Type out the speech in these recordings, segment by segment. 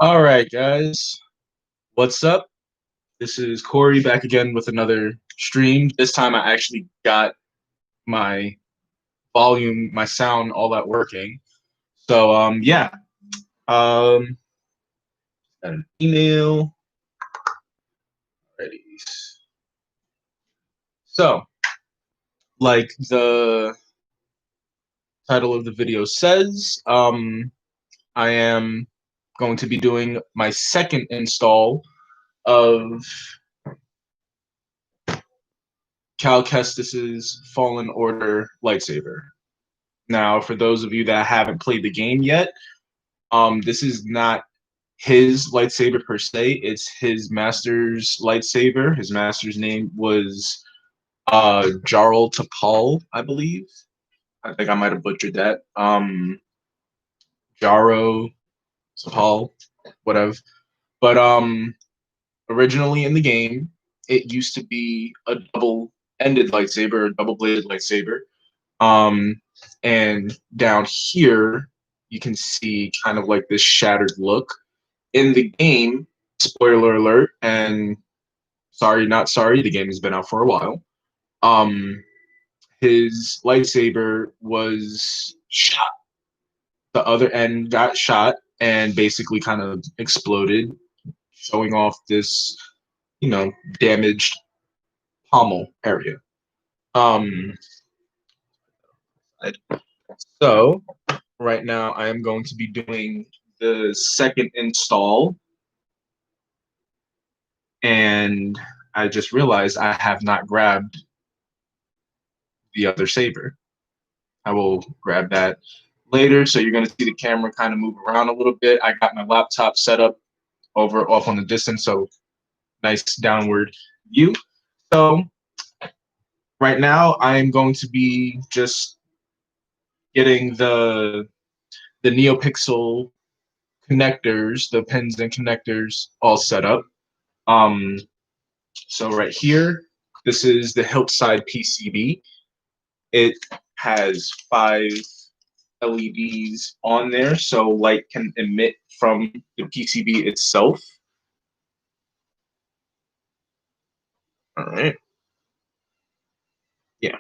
All right, guys. What's up? This is Corey back again with another stream. This time I actually got my volume, my sound, all that working. So yeah. Um got an email. Ready. So, like the title of the video says, I am going to be doing my second install of Cal Kestis's Fallen Order lightsaber. Now, for those of you that haven't played the game yet, this is not his lightsaber per se. It's his master's lightsaber. His master's name was Jarl Tapal, I believe. I think I might have butchered that. Jaro Tapal, whatever. But originally in the game, it used to be a double-ended lightsaber, a double-bladed lightsaber. Um, and down here, you can see kind of like this shattered look. In the game, spoiler alert, and sorry, not sorry, the game has been out for a while. Um, his lightsaber was shot. The other end got shot and basically kind of exploded, showing off this, damaged pommel area. Um, so right now I am going to be doing the second install, and I just realized I have not grabbed the other saber. I will grab that later. So you're going to see the camera kind of move around a little bit. I got my laptop set up over off on the distance, so nice downward view. So right now I'm going to be just getting the NeoPixel connectors, the pins and connectors all set up. So right here, this is the hilt side PCB. It has 5 LEDs on there, so light can emit from the PCB itself. All right. Yeah.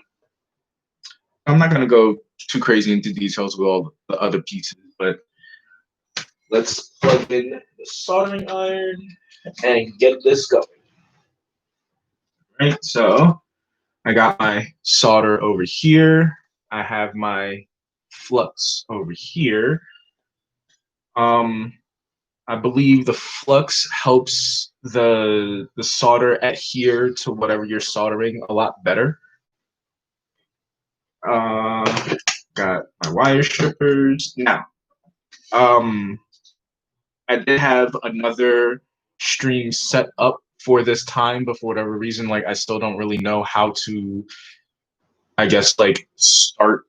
I'm not going to go too crazy into details with all the other pieces, but let's plug in the soldering iron and get this going. All right. So I got my solder over here. I have my flux over here. I believe the flux helps the solder adhere to whatever you're soldering a lot better. Got my wire strippers. Now, I did have another stream set up for this time, but for whatever reason, like I still don't really know how to, I guess, like start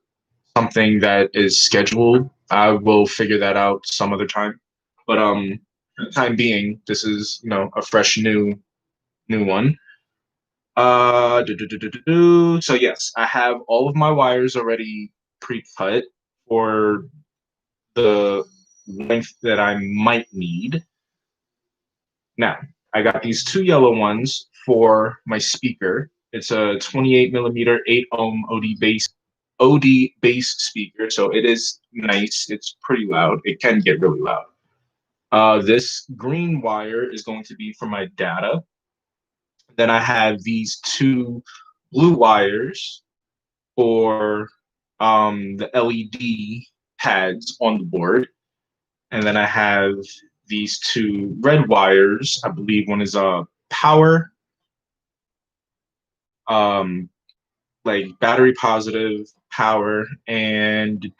something that is scheduled. I will figure that out some other time. But for the time being, this is a fresh new one. So yes, I have all of my wires already pre-cut for the length that I might need. Now, I got these 2 yellow ones for my speaker. It's a 28 millimeter 8 ohm OD bass speaker, so it is nice. It's pretty loud. It can get really loud. This green wire is going to be for my data. Then I have these 2 blue wires for the LED pads on the board. And then I have these 2 red wires. I believe one is power, like battery positive, power, and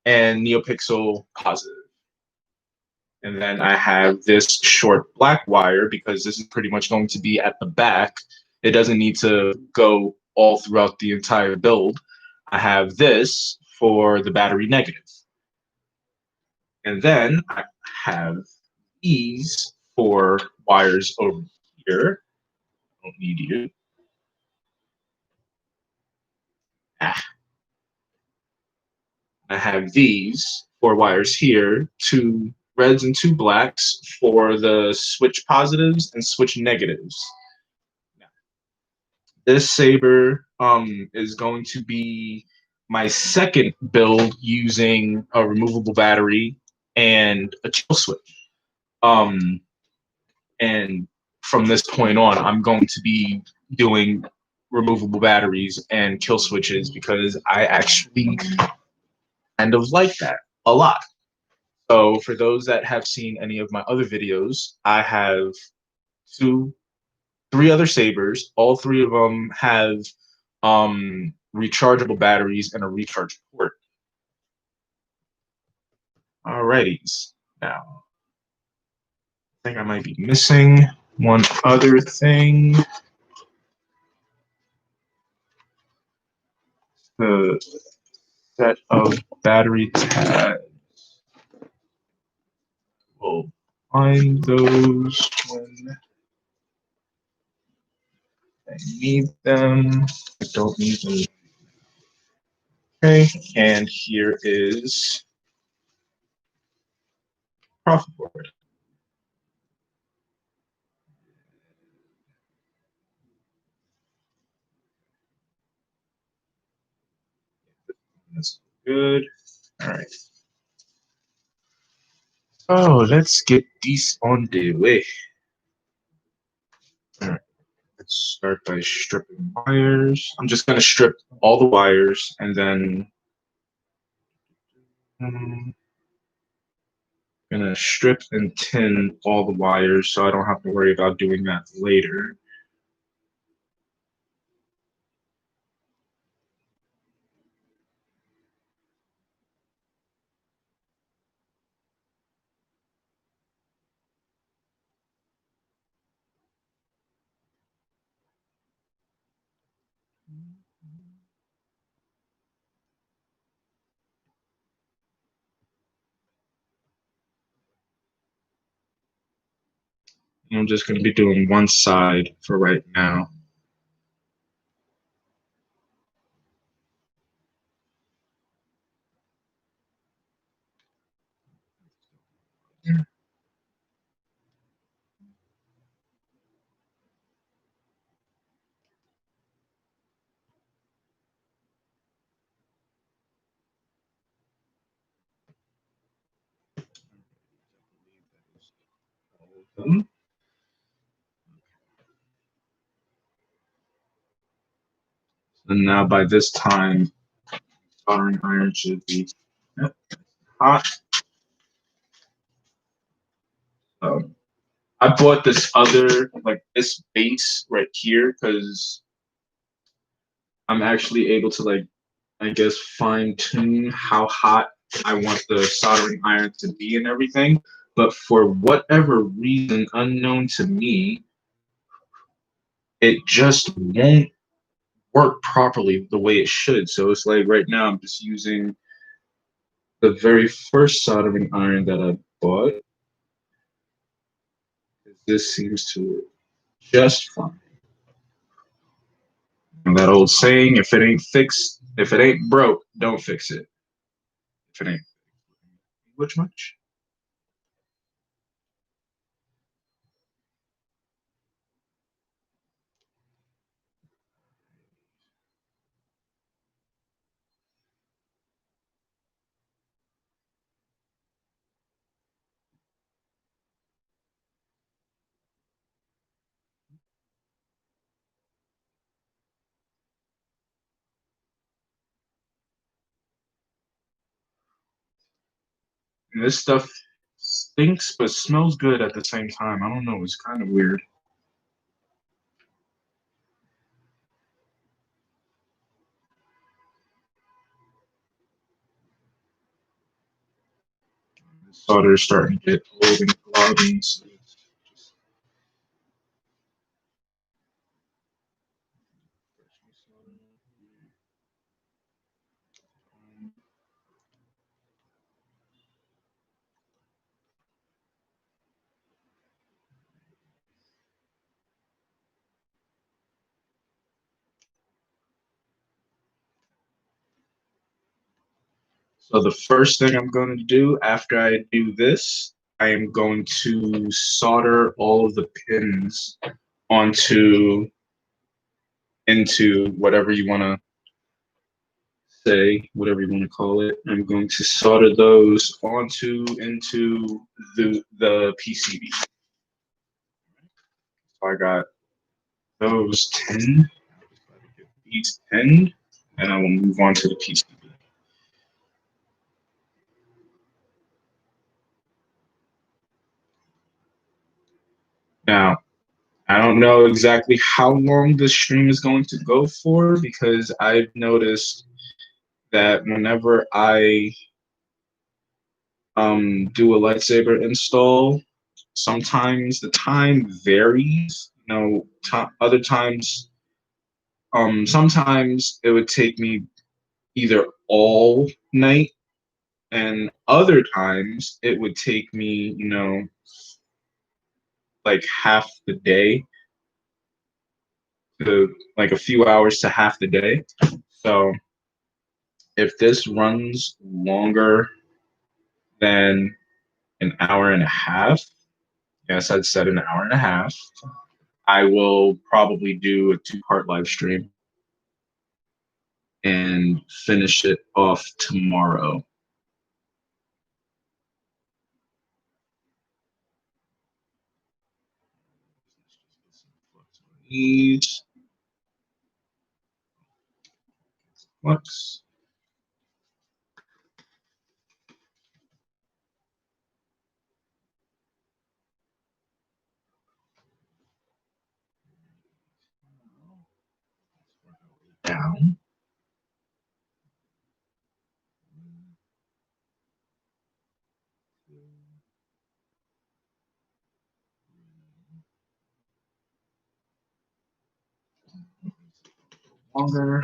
and NeoPixel positive. And then I have this short black wire because this is pretty much going to be at the back. It doesn't need to go all throughout the entire build. I have this for the battery negative. And then I have these for wires over here. Don't need you. I have these 4 wires here, 2 reds and 2 blacks for the switch positives and switch negatives. This saber is going to be my second build using a removable battery and a kill switch. Um, and from this point on, I'm going to be doing removable batteries and kill switches because I actually kind of like that a lot. So for those that have seen any of my other videos, I have two, 3 other sabers. All 3 of them have rechargeable batteries and a recharge port. Alrighties. Now, I think I might be missing one other thing. The set of battery tabs. We'll find those when I need them. I don't need them. Okay, and here is profit board. That's good. All right. Oh, let's get these on the way. All right. Let's start by stripping wires. I'm just going to strip all the wires and then I'm going to strip and tin all the wires so I don't have to worry about doing that later. I'm just going to be doing one side for right now. And now by this time, soldering iron should be hot. I bought this other, like this base right here, because I'm actually able to, like, I guess, fine tune how hot I want the soldering iron to be and everything. But for whatever reason unknown to me, it just won't work properly the way it should. So it's like right now I'm just using the very first soldering iron that I bought. This seems to work just fine. And that old saying, if it ain't fixed, if it ain't broke, don't fix it. If it ain't which much? And this stuff stinks but smells good at the same time. I don't know, it's kind of weird. The solder is starting to get old and cloudy. So So the first thing I'm going to do after I do this, I am going to solder all of the pins onto into whatever you want to say, whatever you want to call it. I'm going to solder those onto into the PCB. So I got those 10, these 10, and I will move on to the PCB. Now, I don't know exactly how long this stream is going to go for because I've noticed that whenever I do a lightsaber install, sometimes the time varies. Other times, sometimes it would take me either all night, and other times it would take me, like half the day to like a few hours to half the day. So if this runs longer than an hour and a half, yes, I'd said an hour and a half, I will probably do a two-part live stream and finish it off tomorrow. Needs flux. Down. Longer.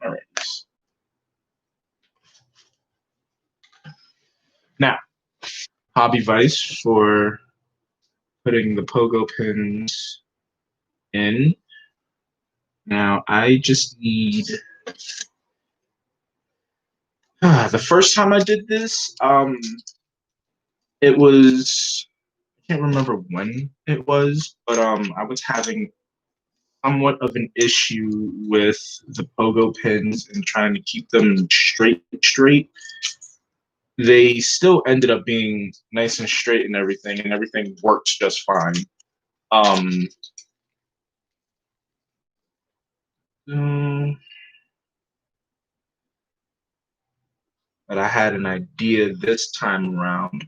All right. Now, hobby vice for putting the pogo pins in. Now, I just need. The first time I did this, it was. I can't remember when it was, but I was having somewhat of an issue with the pogo pins and trying to keep them straight. They still ended up being nice and straight and everything worked just fine. Um, mm, but I had an idea this time around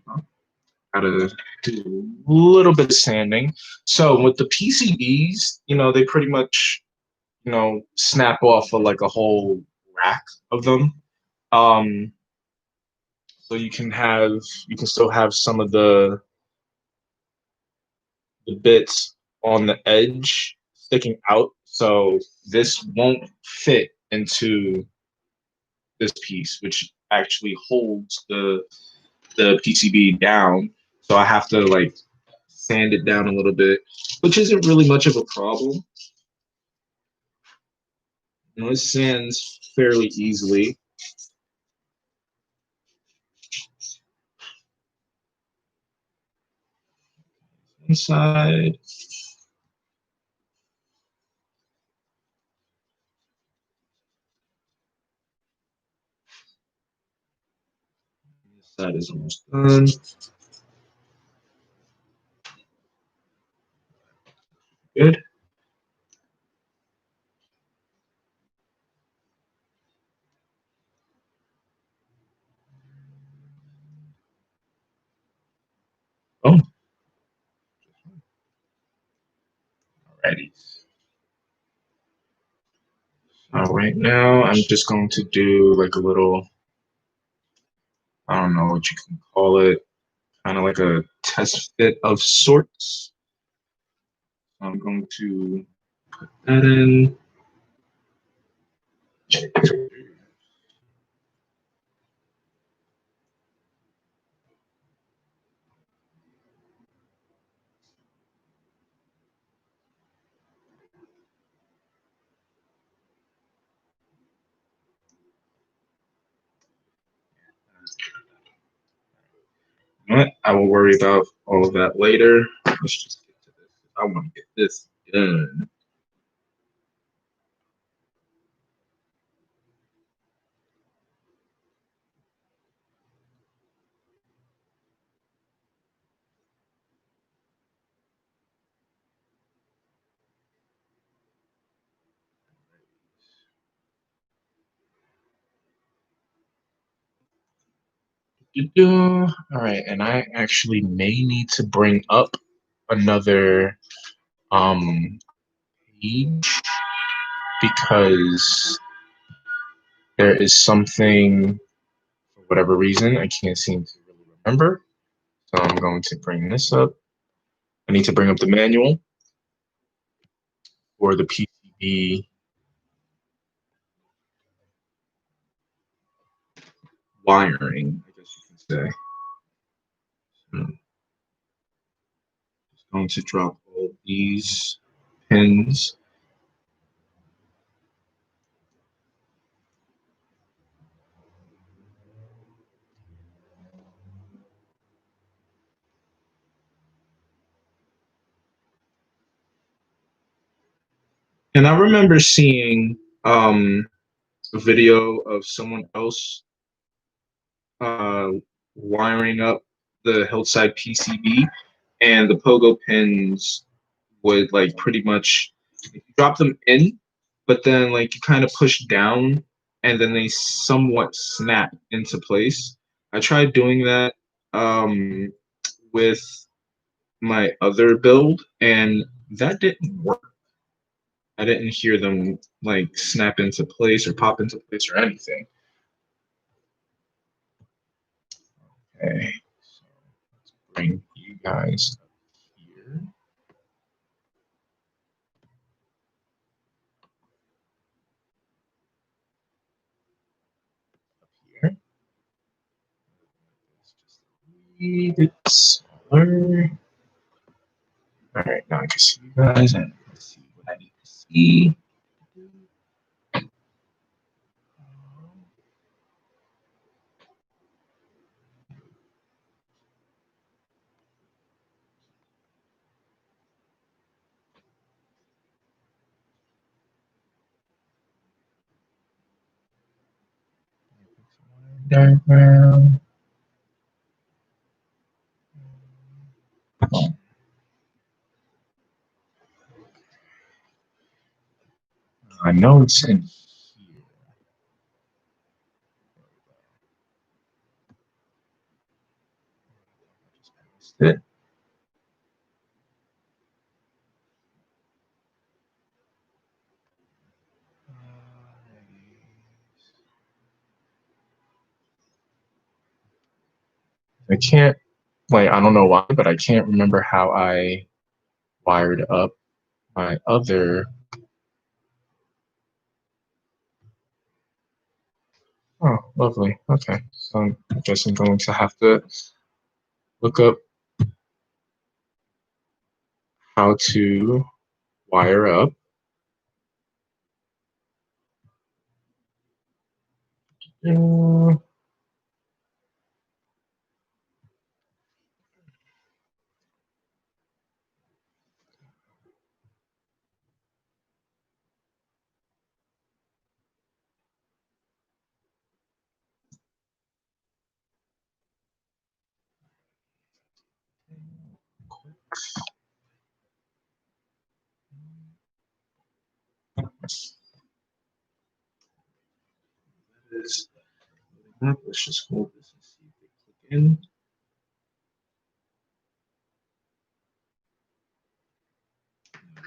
how to do a little bit of sanding. So with the PCBs, they pretty much, snap off of like a whole rack of them. Um, so you can still have some of the bits on the edge sticking out. So this won't fit into this piece, which actually holds the PCB down. So I have to like sand it down a little bit, which isn't really much of a problem. It sands fairly easily. Inside. This side is almost done. Good. Oh, alrighty. So right now, I'm just going to do like a little, I don't know what you can call it, kind of like a test fit of sorts. I'm going to put that in. I will worry about all of that later. Let's just get to this. I want to get this done. All right, and I actually may need to bring up another page because there is something for whatever reason I can't seem to really remember. So I'm going to bring this up. I need to bring up the manual for the PCB wiring, I guess you can say. Just going to drop all these pins. And I remember seeing a video of someone else uh, wiring up the Hillside PCB, and the pogo pins would like pretty much drop them in, but then like you kind of push down, and then they somewhat snap into place. I tried doing that with my other build, and that didn't work. I didn't hear them like snap into place or pop into place or anything. Okay, so let's bring you guys up here. Here. It's just a wee bit smaller. All right, now I can see you guys, and let's see what I need to see. Diagram. Oh, I know it's in here. Just paste it. I can't, like, I don't know why, but I can't remember how I wired up my other. Oh, lovely. Okay, so I guess I'm going to have to look up how to wire up. Uh, let's just hold this and see if they click in.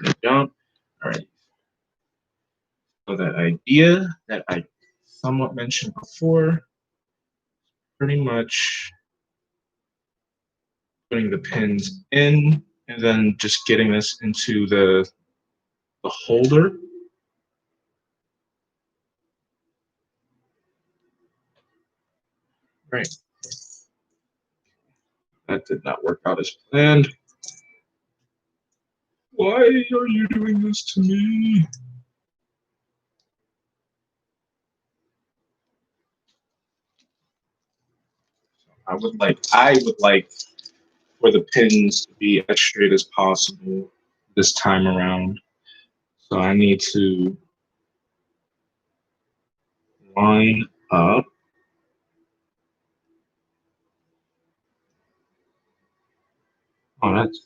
They don't. All right. So that idea that I somewhat mentioned before, pretty much putting the pins in and then just getting this into the holder. Right. That did not work out as planned. Why are you doing this to me? I would like for the pins to be as straight as possible this time around. So I need to line up. Oh, that's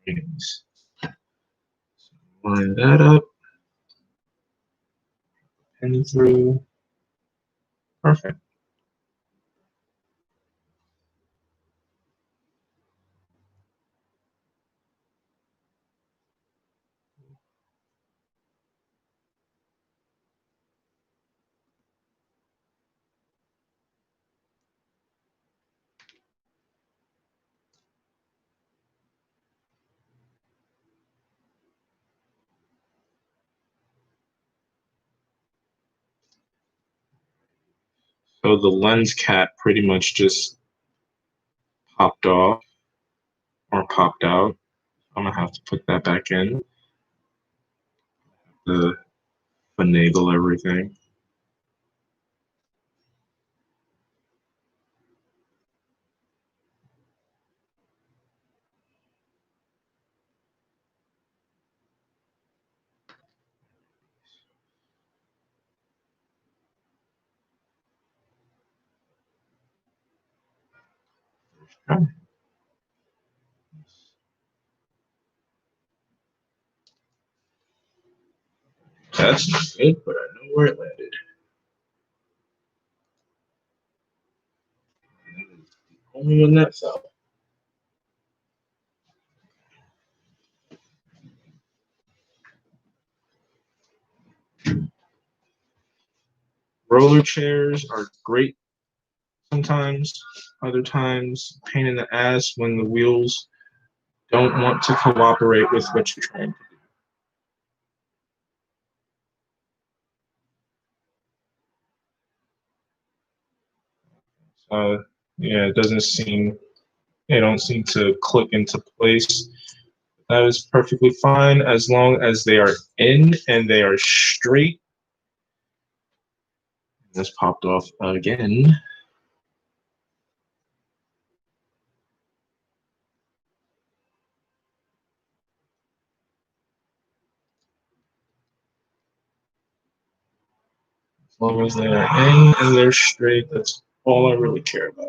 nice. Line that up, pin through. Perfect. So the lens cap pretty much just popped off or popped out. I'm gonna have to put that back in to finagle everything. Oh, that's not good, but I know where it landed. Only one that fell. Roller chairs are great sometimes. Other times, pain in the ass when the wheels don't want to cooperate with what you're trying to do. Yeah, it doesn't seem they don't seem to click into place. That is perfectly fine as long as they are in and they are straight. This popped off again. As long as they are in and they're straight, that's all I really care about.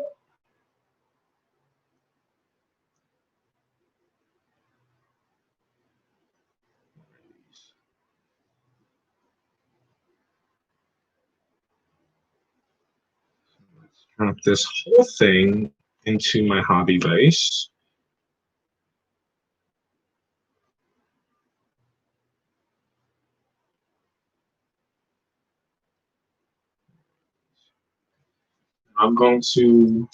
Let's drop this whole thing into my hobby vise. I'm going to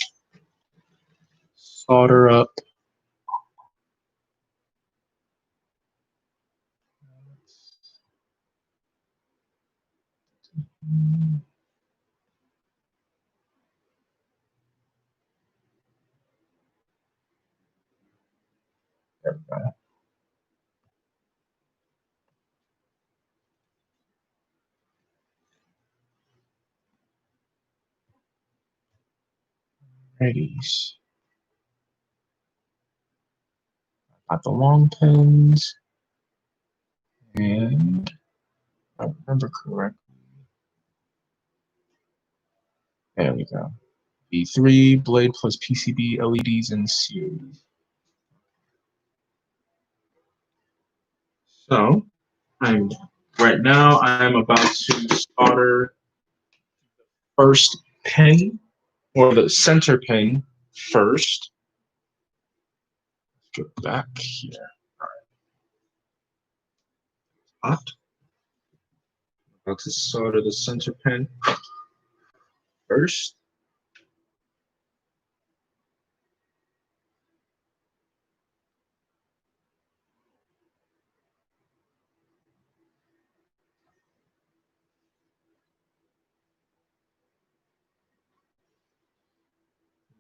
solder up. There we go. Righties. Got the long pins. And if I remember correctly, there we go. B3 blade plus PCB LEDs in series. So I'm right now I'm about to solder first pin or the center pin first. Let's go back here. All right. About to solder the center pin first.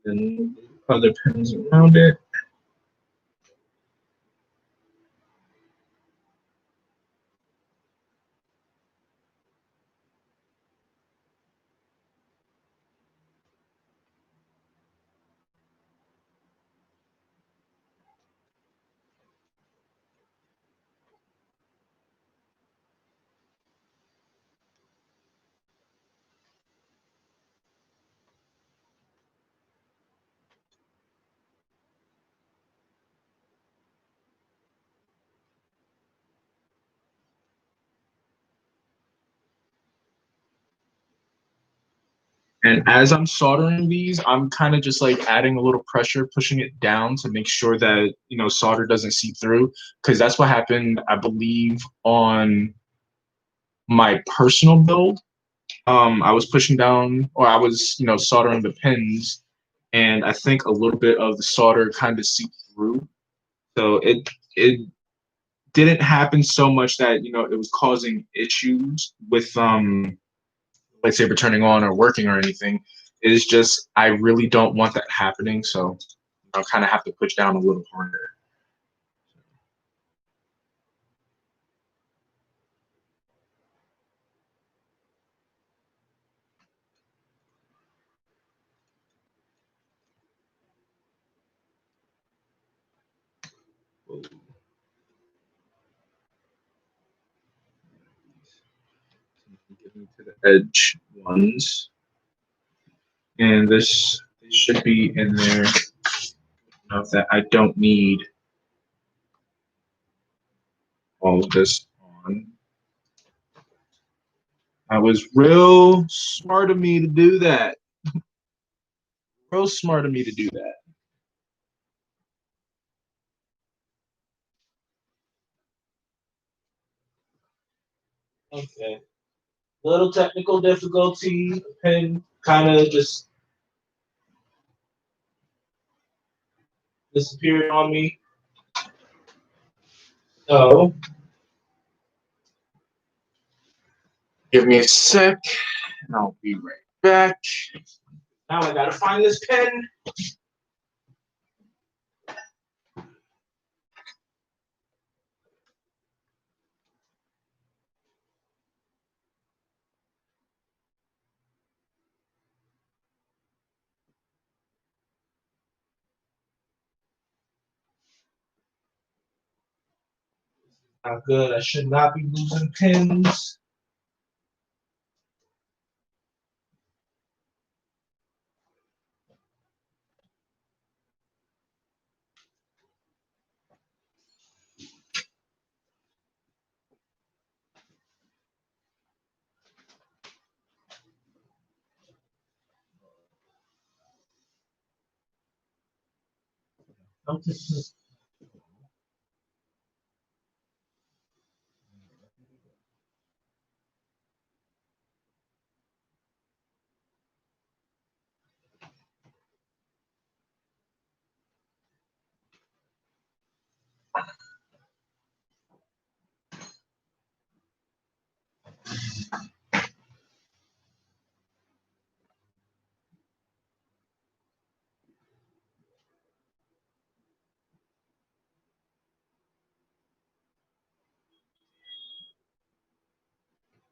and other pins around it. And as I'm soldering these, I'm kind of just like adding a little pressure, pushing it down to make sure that, solder doesn't seep through. Because that's what happened, I believe, on my personal build. I was pushing down, or I was, soldering the pins, and I think a little bit of the solder kind of seeped through. So it didn't happen so much that it was causing issues with lightsaber turning on or working or anything. It is just I really don't want that happening, so I'll kind of have to push down a little harder. Get into the edge ones, and this should be in there enough that I don't need all of this on. I was real smart of me to do that. Real smart of me to do that. Okay. Little technical difficulty. Pen kind of just disappeared on me. So, give me a sec, and I'll be right back. Now I gotta find this pen. Not good. I should not be losing pins.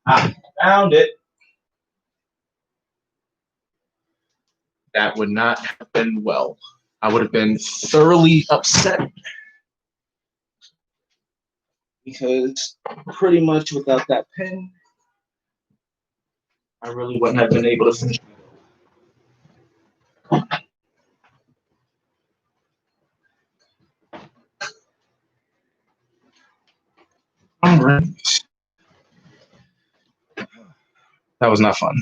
I found it. That would not have been well. I would have been thoroughly upset because pretty much without that pen, I really wouldn't have been able to finish. All right. That was not fun.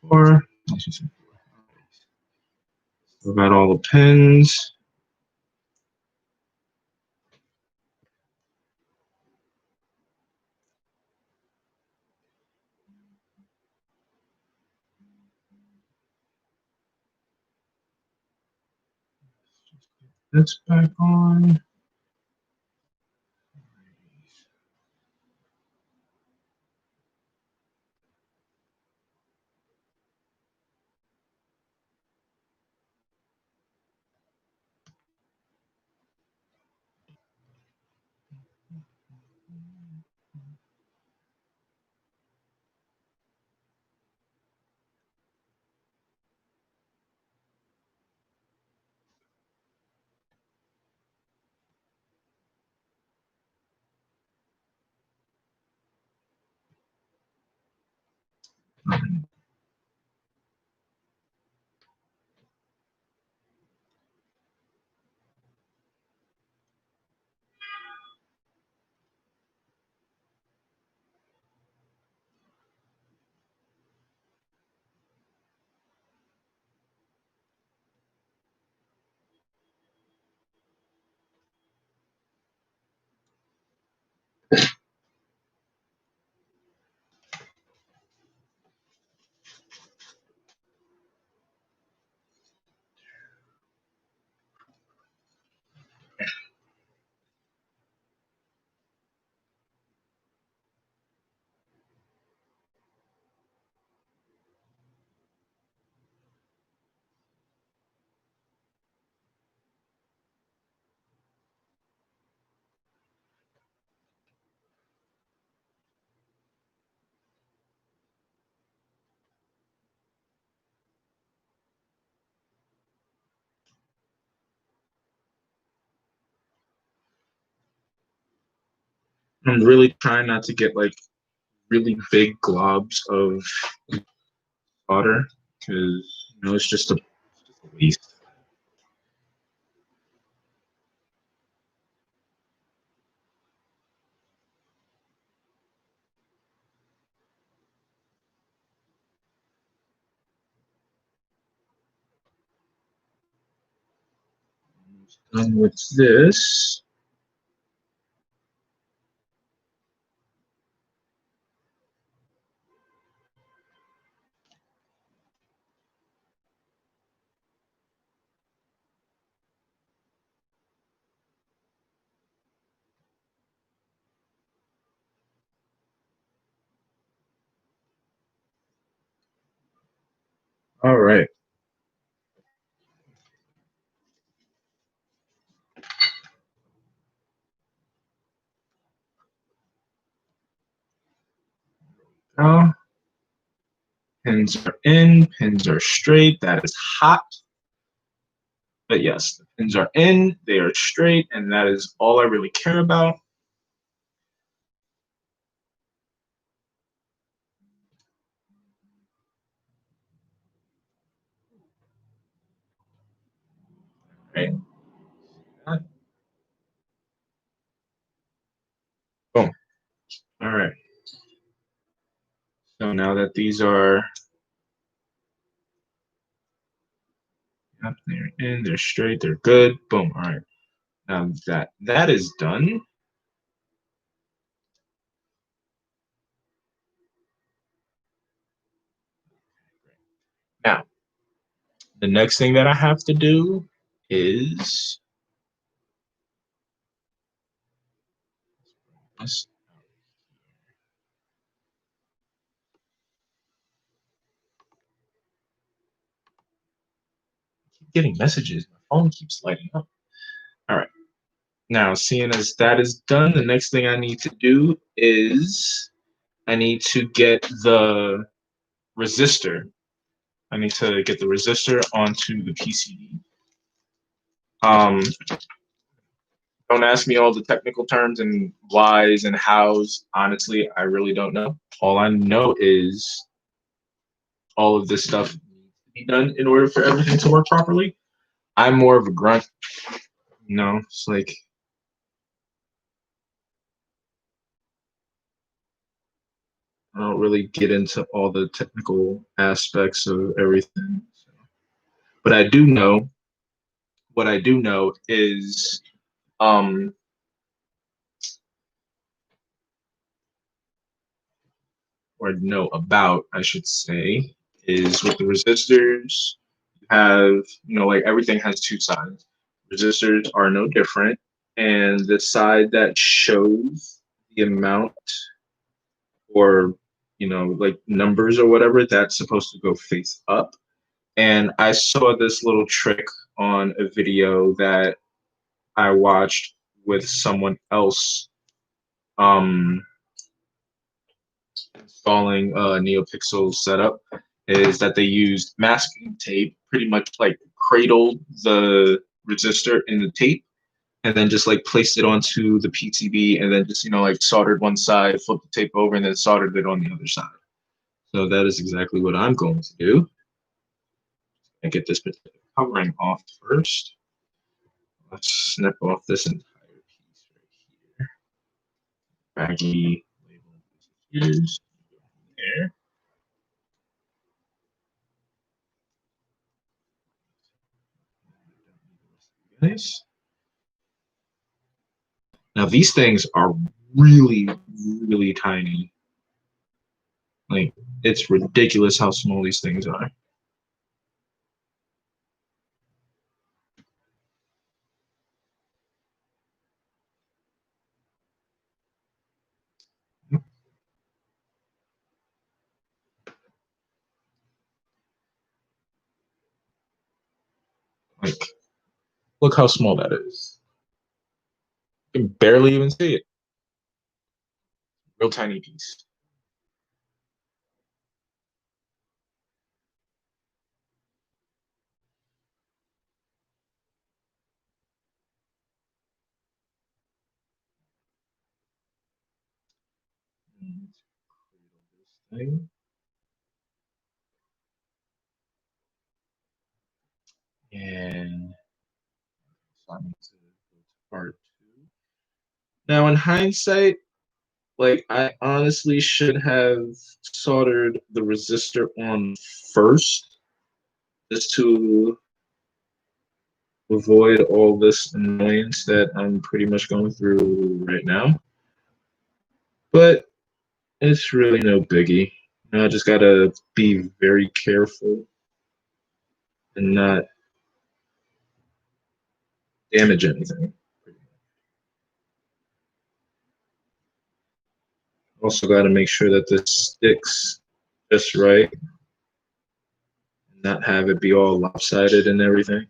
Four. About all the pins. That's back on. I'm really trying not to get like really big globs of water because it's just a waste. Done with this. All right. Now, pins are in, pins are straight. That is hot. But yes, the pins are in, they are straight, and that is all I really care about. Right. Boom. All right. So now that these are, yep, they're in, they're straight, they're good. Boom. All right. Now that is done. Now, the next thing that I have to do is let's keep getting messages. My phone keeps lighting up. All right. Now, seeing as that is done, the next thing I need to do is I need to get the resistor. I need to get the resistor onto the PCB. Don't ask me all the technical terms and whys and hows. Honestly, I really don't know. All I know is all of this stuff needs to be done in order for everything to work properly. I'm more of a grunt, it's like I don't really get into all the technical aspects of everything. But I do know what I do know is um or know about, I should say, is with the resistors, you have, like everything has two sides. resistors are no different, and the side that shows the amount or like numbers or whatever, that's supposed to go face up. And I saw this little trick on a video that I watched with someone else um, installing a NeoPixel setup, is that they used masking tape, pretty much like cradled the resistor in the tape, and then just like placed it onto the PCB, and then just like soldered one side, flipped the tape over, and then soldered it on the other side. So that is exactly what I'm going to do. I get this particular covering off first. Let's snip off this entire piece right here. Baggy label is there. Nice. Now these things are really, really tiny. Like it's ridiculous how small these things are. Like, look how small that is. You can barely even see it. Real tiny piece. Thing. And so I need to go to part two. Now, in hindsight, like I honestly should have soldered the resistor on first, just to avoid all this annoyance that I'm pretty much going through right now. But it's really no biggie. I just gotta be very careful and not damage anything. Also gotta make sure that this sticks just right, and not have it be all lopsided and everything.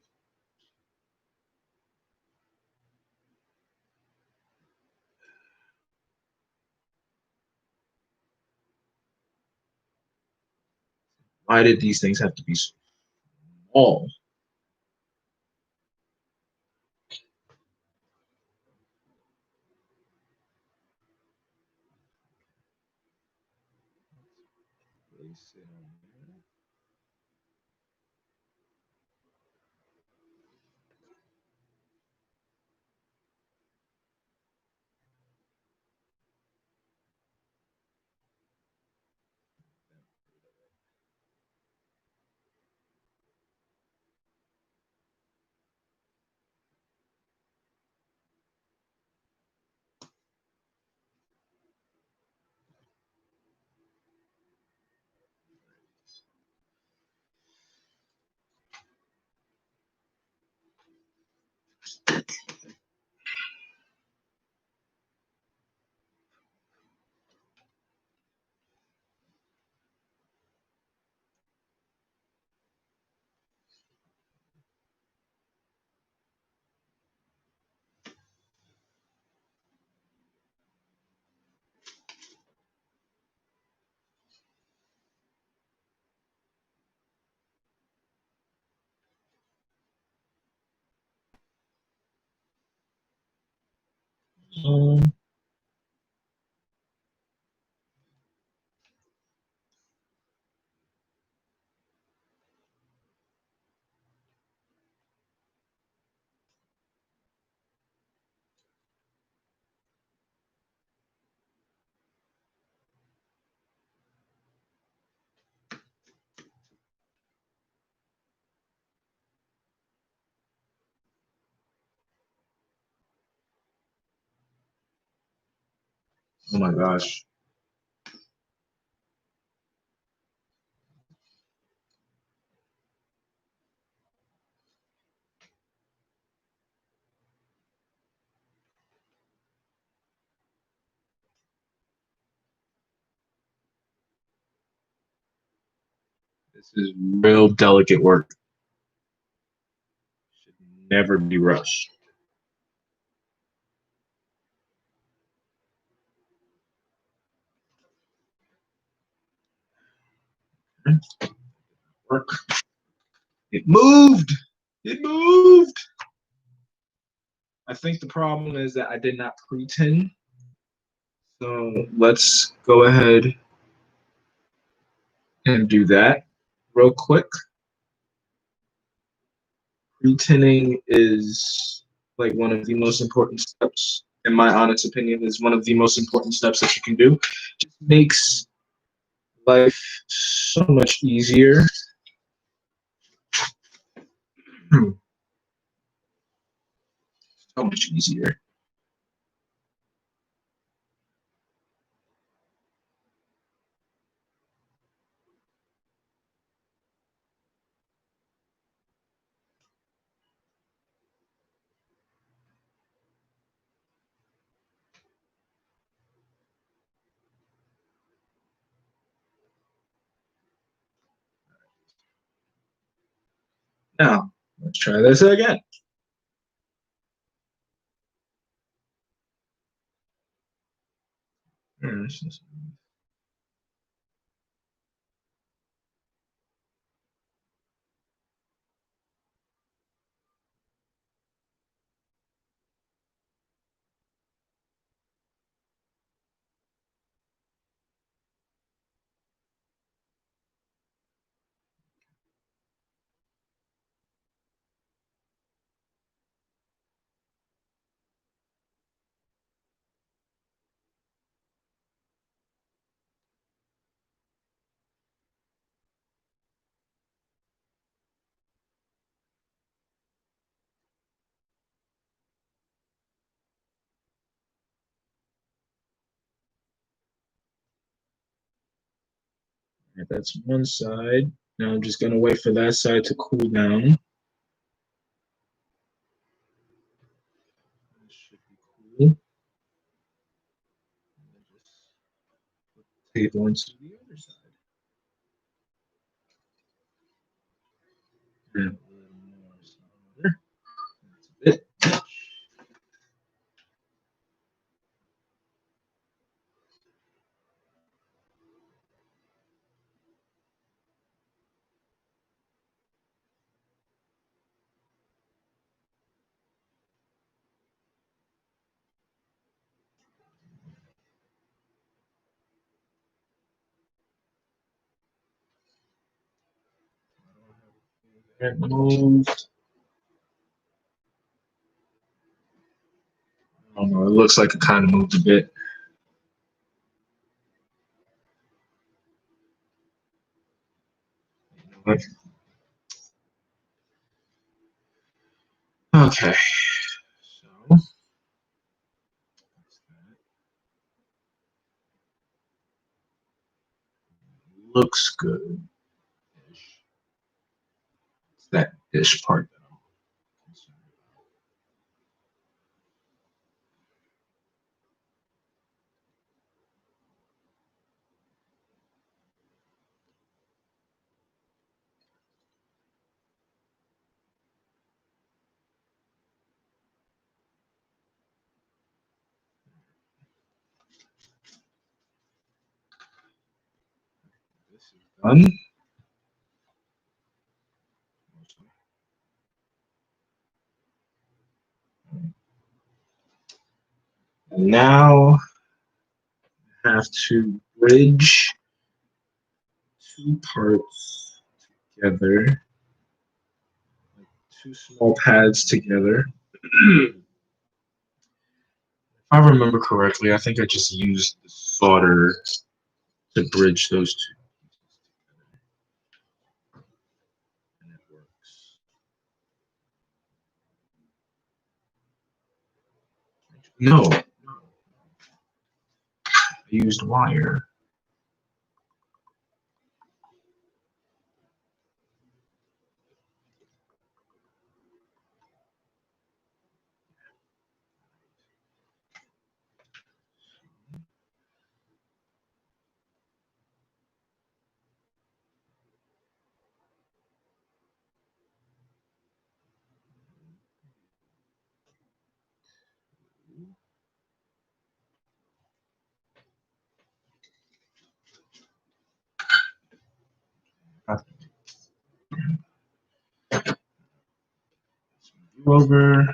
Why did these things have to be so small? Um, oh my gosh. This is real delicate work. Should never be rushed. Work. It moved. It moved. I think the problem is that I did not pre-tin. So let's go ahead and do that real quick. Pre-tinning is like one of the most important steps, in my honest opinion, is one of the most important steps that you can do. It just makes life so much easier. So much easier. Now, let's try this again. Right, that's one side. Now I'm just gonna wait for that side to cool down. This should be cool. Table into the other side. And a little more solder. That's a bit. It moved. I don't know. It looks like it kind of moved a bit. Okay. So looks good. It's that ish part that I'm concerned about. This is done. Now I have to bridge two parts together, two small pads together. If I remember correctly, I think I just used the solder to bridge those two. And it works. No, I used wire. over.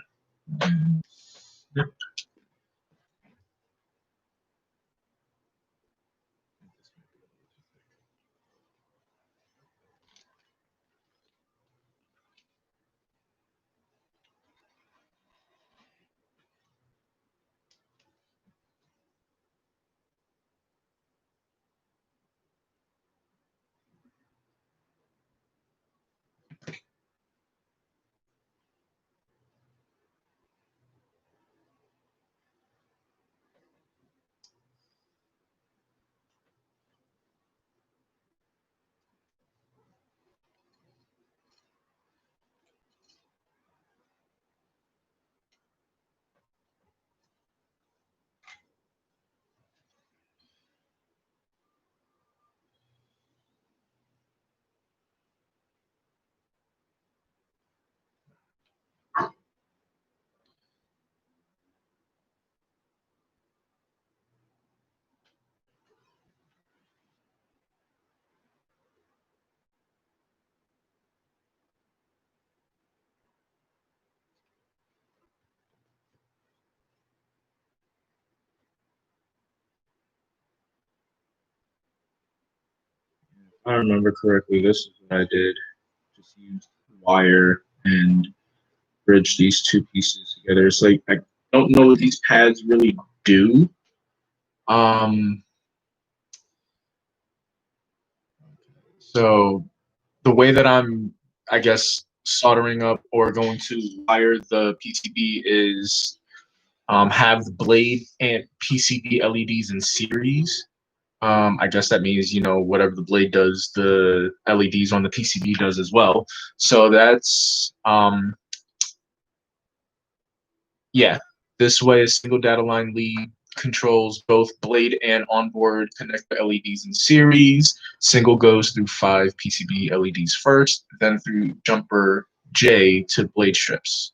I remember correctly, this is what I did. Just used wire and bridge these two pieces together. It's like I don't know what these pads really do. Um, so the way that I'm, I guess, soldering up or going to wire the PCB is have the blade and PCB LEDs in series. I guess that means, whatever the blade does, the LEDs on the PCB does as well. So that's, yeah, this way a single data line lead controls both blade and onboard connector LEDs in series. Single goes through 5 PCB LEDs first, then through jumper J to blade strips.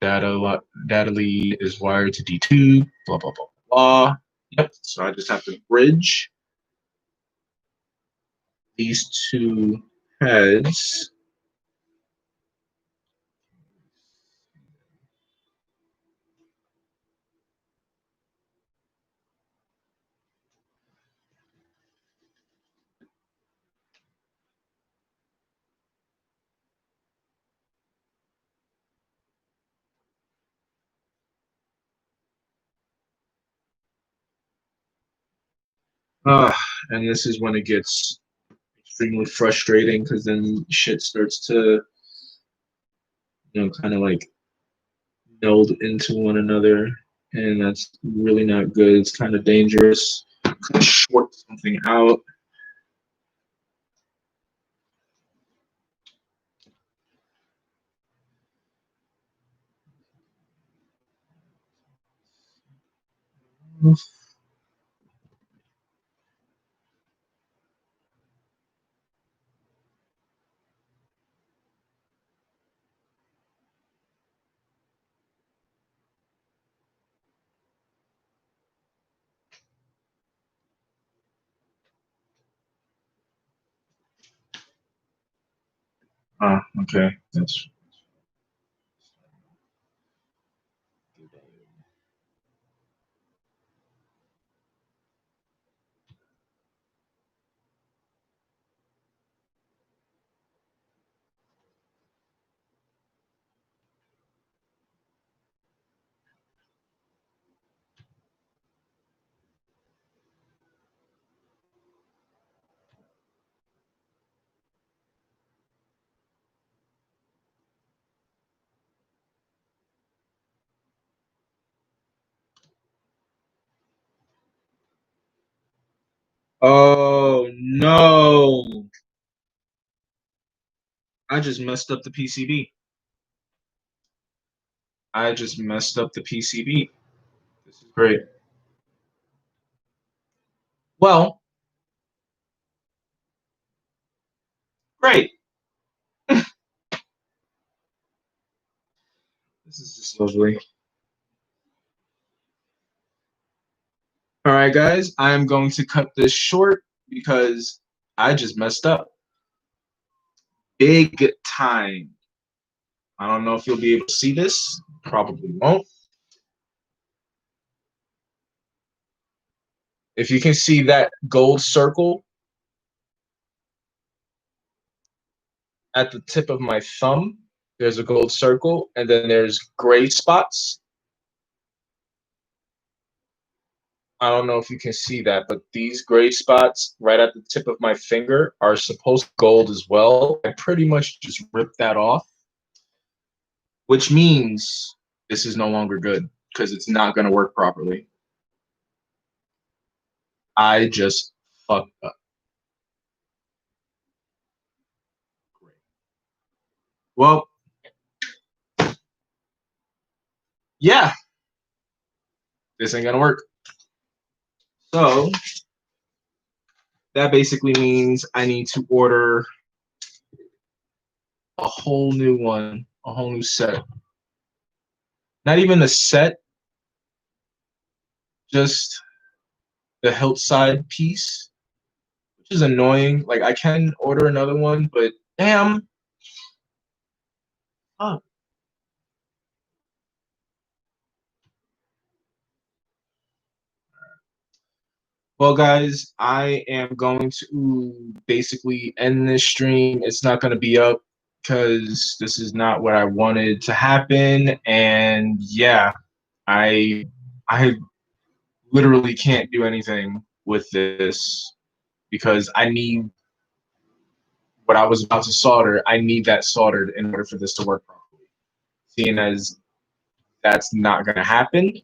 Data lead is wired to D2, blah, blah, blah, blah. Yep, so I just have to bridge these two heads. Uh, and this is when it gets extremely frustrating because then shit starts to, kind of like meld into one another. And that's really not good. It's kind of dangerous. Could short something out. Okay. That's Oh no. I just messed up the PCB. I just messed up the PCB. This is great. Well, great. This is just lovely. All right, guys, I am going to cut this short because I just messed up big time. I don't know if you'll be able to see this. Probably won't. If you can see that gold circle at the tip of my thumb, there's a gold circle, and then there's gray spots. I don't know if you can see that, but these gray spots right at the tip of my finger are supposed to be gold as well. I pretty much just ripped that off, which means this is no longer good because it's not going to work properly. I just fucked up. Great. Well, yeah, this ain't going to work. So that basically means I need to order a whole new one, a whole new set. Not even a set, just the hilt side piece, which is annoying. Like I can order another one, but damn. Oh. Well, guys, I am going to basically end this stream. It's not going to be up because this is not what I wanted to happen. And yeah, I literally can't do anything with this because I need what I was about to solder. I need that soldered in order for this to work properly. Seeing as that's not going to happen,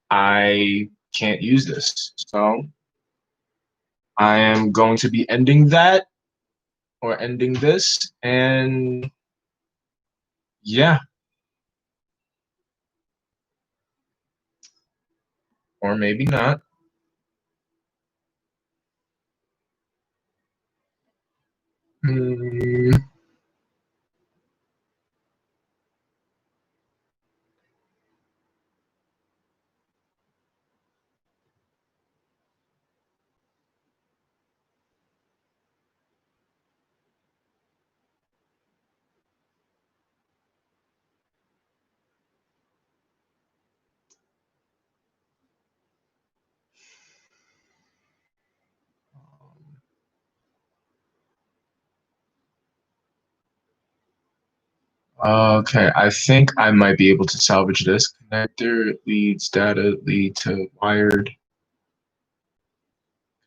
I can't use this. So I am going to be ending that or ending this, and yeah, or maybe not. Hmm. Okay, I think I might be able to salvage this. Connector leads data lead to wired.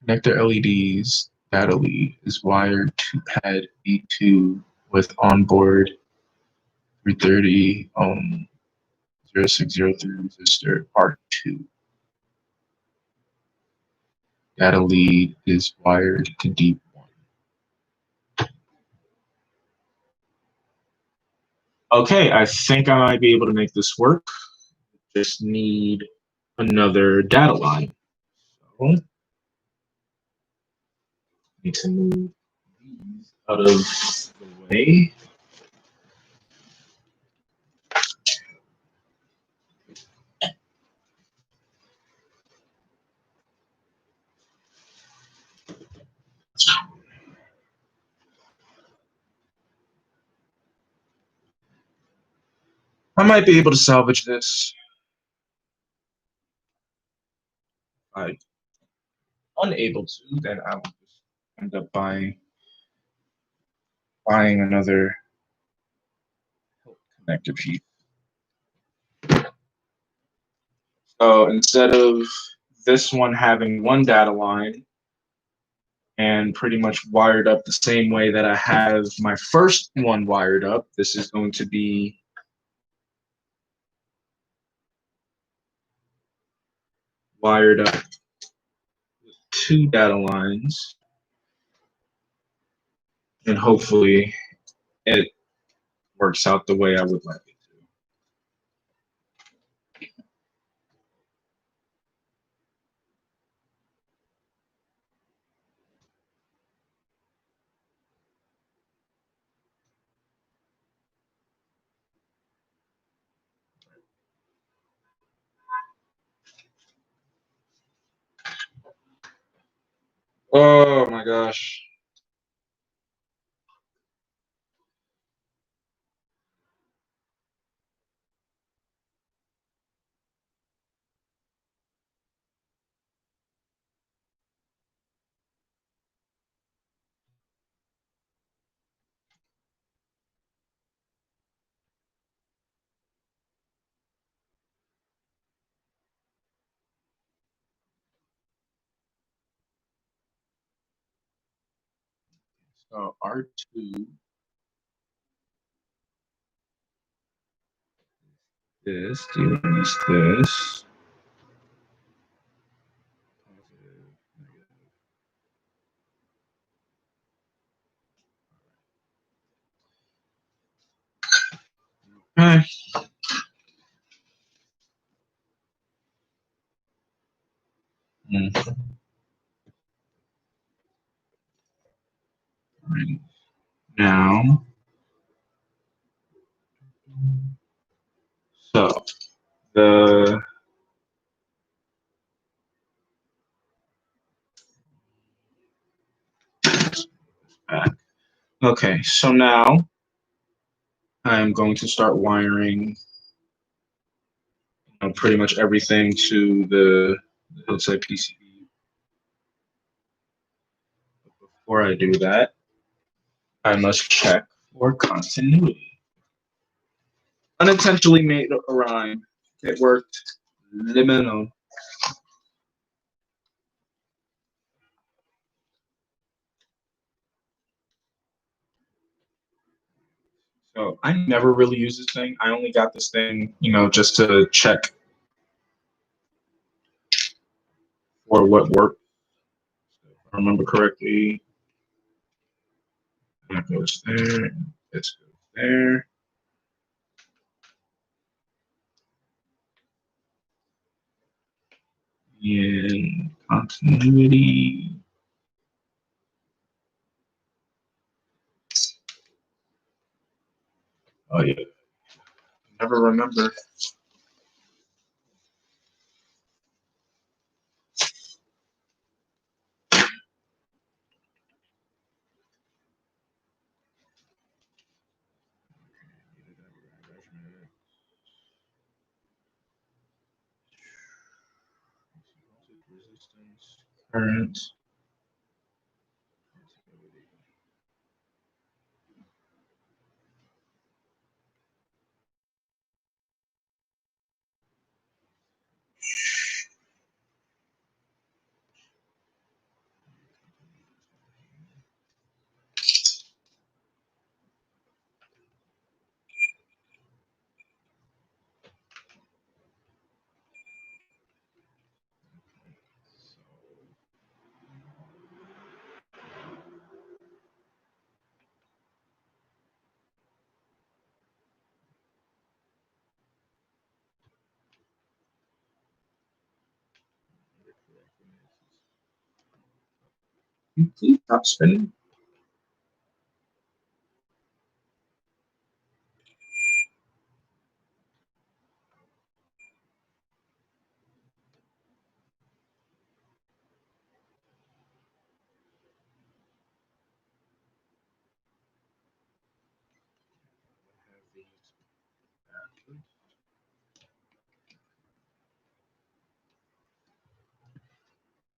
Connector LEDs data lead is wired to pad V2 with onboard 330 0603 resistor R2. Data lead is wired to D1. Okay, I think I might be able to make this work. Just need another data line. So I need to move these out of the way. I might be able to salvage this. If I'm unable to, then I will just end up buying another connector piece. So instead of this one having one data line and pretty much wired up the same way that I have my first one wired up, this is going to be wired up with two data lines, and hopefully it works out the way I would like it to. Oh my gosh. So R2, this, use this. Positive, negative. Okay. Right. Now, so the okay, so now I'm going to start wiring pretty much everything to the outside PCB. Before I do that, I must check for continuity. Unintentionally made a rhyme. It worked. Liminal. So I never really use this thing. I only got this thing, just to check for what worked. If I remember correctly, that goes there. This goes there. And continuity. Oh yeah. Never remember. Resistance, current. Please stop spinning.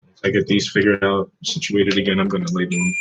Once I get these figured out, situated again, I'm going to label them.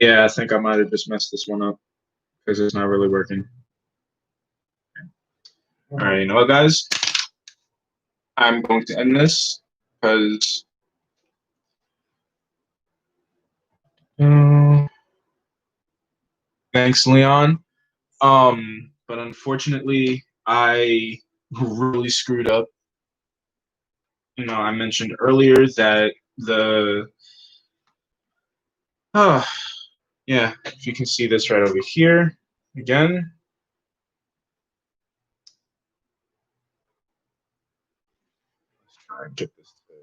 Yeah, I think I might have just messed this one up because it's not really working. All right, you know what, guys? I'm going to end this because thanks, Leon. But unfortunately, I really screwed up. I mentioned earlier that the oh yeah, if you can see this right over here again. Let's try and get this to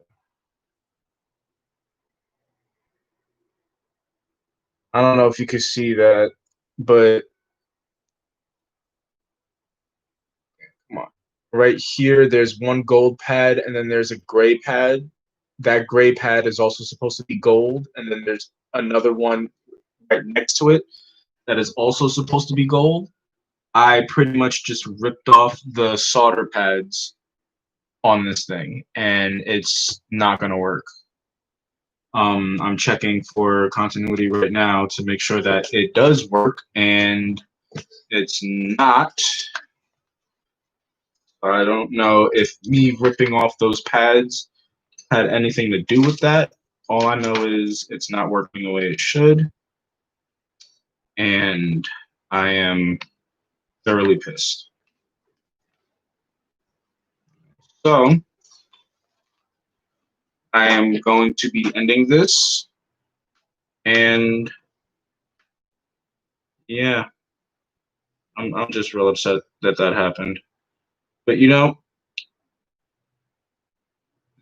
I don't know if you could see that, but come on. Right here, there's one gold pad, and then there's a gray pad. That gray pad is also supposed to be gold, and then there's another one right next to it that is also supposed to be gold. I pretty much just ripped off the solder pads on this thing, and it's not going to work. I'm checking for continuity right now to make sure that it does work, and it's not. I don't know if me ripping off those pads had anything to do with that. All I know is it's not working the way it should, and I am thoroughly pissed. So I am going to be ending this, and yeah, I'm just real upset that that happened. But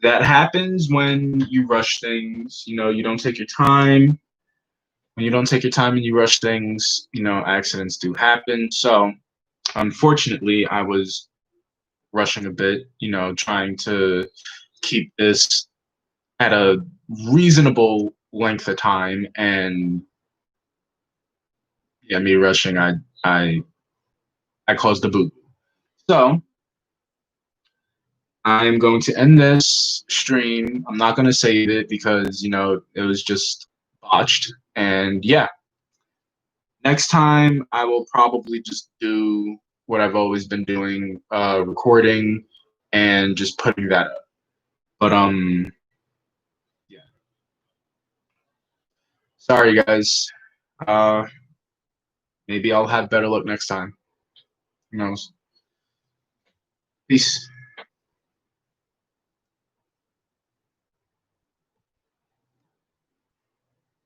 that happens when you rush things. You don't take your time. When you don't take your time and you rush things, accidents do happen. So unfortunately, I was rushing a bit, trying to keep this at a reasonable length of time. And yeah, me rushing, I I caused the boot. So I'm going to end this stream. I'm not going to save it because it was just botched. And yeah, next time I will probably just do what I've always been doing, recording and just putting that up. But yeah. Sorry guys. Uh maybe I'll have better luck next time. Who knows? Peace.